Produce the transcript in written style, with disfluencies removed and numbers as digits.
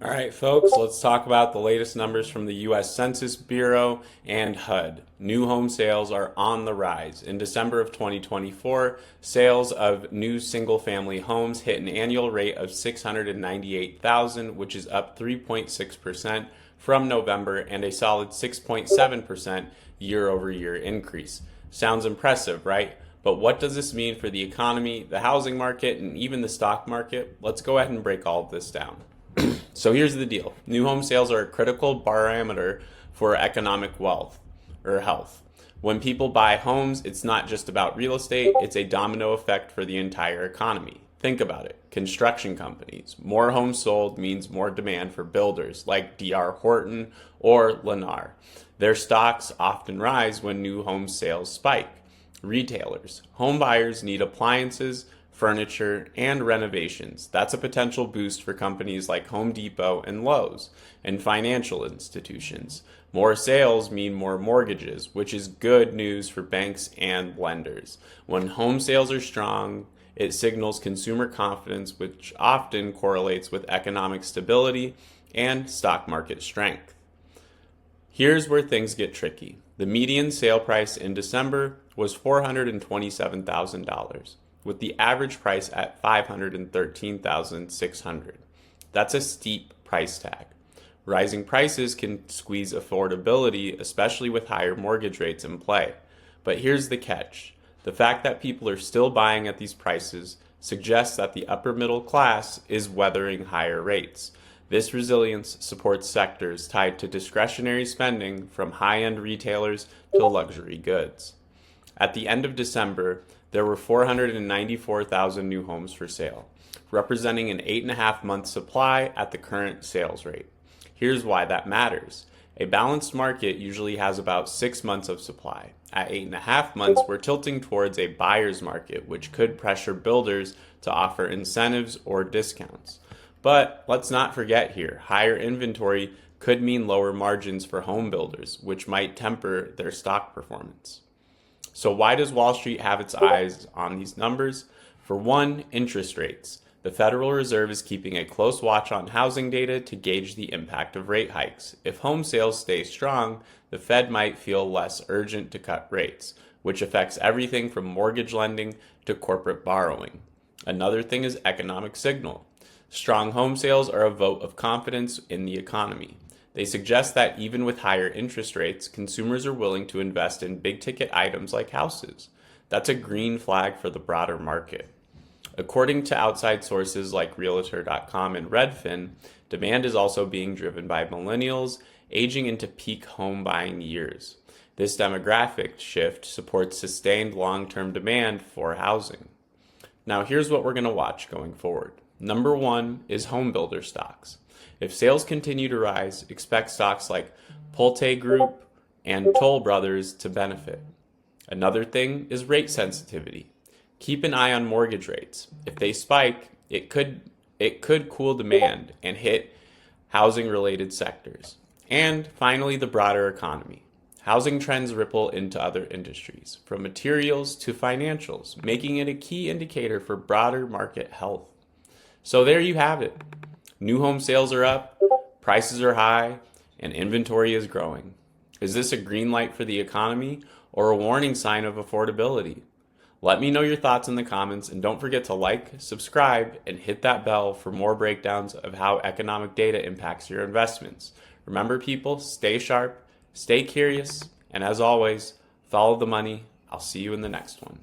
All right, folks, let's talk about the latest numbers from the U.S. Census Bureau and HUD. New home sales are on the rise. In December of 2024, sales of new single-family homes hit an annual rate of 698,000, which is up 3.6% from November and a solid 6.7% year-over-year increase. Sounds impressive, right? But what does this mean for the economy, the housing market, and even the stock market? Let's go ahead and break all of this down. So here's the deal. New home sales are a critical barometer for economic wealth or health. When people buy homes, it's not just about real estate, it's a domino effect for the entire economy. Think about it. Construction companies. More homes sold means more demand for builders like D.R. Horton or Lennar. Their stocks often rise when new home sales spike. Retailers. Home buyers need appliances, furniture, and renovations. That's a potential boost for companies like Home Depot and Lowe's. And financial institutions. More sales mean more mortgages, which is good news for banks and lenders. When home sales are strong, it signals consumer confidence, which often correlates with economic stability and stock market strength. Here's where things get tricky. The median sale price in December was $427,000. With the average price at $513,600. That's a steep price tag. Rising prices can squeeze affordability, especially with higher mortgage rates in play. But here's the catch. The fact that people are still buying at these prices suggests that the upper middle class is weathering higher rates. This resilience supports sectors tied to discretionary spending from high-end retailers to luxury goods. At the end of December, there were 494,000 new homes for sale, representing an 8.5-month supply at the current sales rate. Here's why that matters. A balanced market usually has about 6 months of supply. At 8.5 months, we're tilting towards a buyer's market, which could pressure builders to offer incentives or discounts. But let's not forget here, higher inventory could mean lower margins for home builders, which might temper their stock performance. So why does Wall Street have its eyes on these numbers? For one, interest rates. The Federal Reserve is keeping a close watch on housing data to gauge the impact of rate hikes. If home sales stay strong, the Fed might feel less urgent to cut rates, which affects everything from mortgage lending to corporate borrowing. Another thing is economic signal. Strong home sales are a vote of confidence in the economy. They suggest that even with higher interest rates, consumers are willing to invest in big-ticket items like houses. That's a green flag for the broader market. According to outside sources like Realtor.com and Redfin, demand is also being driven by millennials aging into peak home buying years. This demographic shift supports sustained long-term demand for housing. Now here's what we're going to watch going forward. Number one is home builder stocks. If sales continue to rise, expect stocks like Pulte Group and Toll Brothers to benefit. Another thing is rate sensitivity. Keep an eye on mortgage rates. If they spike, it could cool demand and hit housing-related sectors. And finally, the broader economy. Housing trends ripple into other industries, from materials to financials, making it a key indicator for broader market health. So there you have it. New home sales are up, prices are high, and inventory is growing. Is this a green light for the economy or a warning sign of affordability? Let me know your thoughts in the comments, and don't forget to like, subscribe, and hit that bell for more breakdowns of how economic data impacts your investments. Remember, people, stay sharp, stay curious, and as always, follow the money. I'll see you in the next one.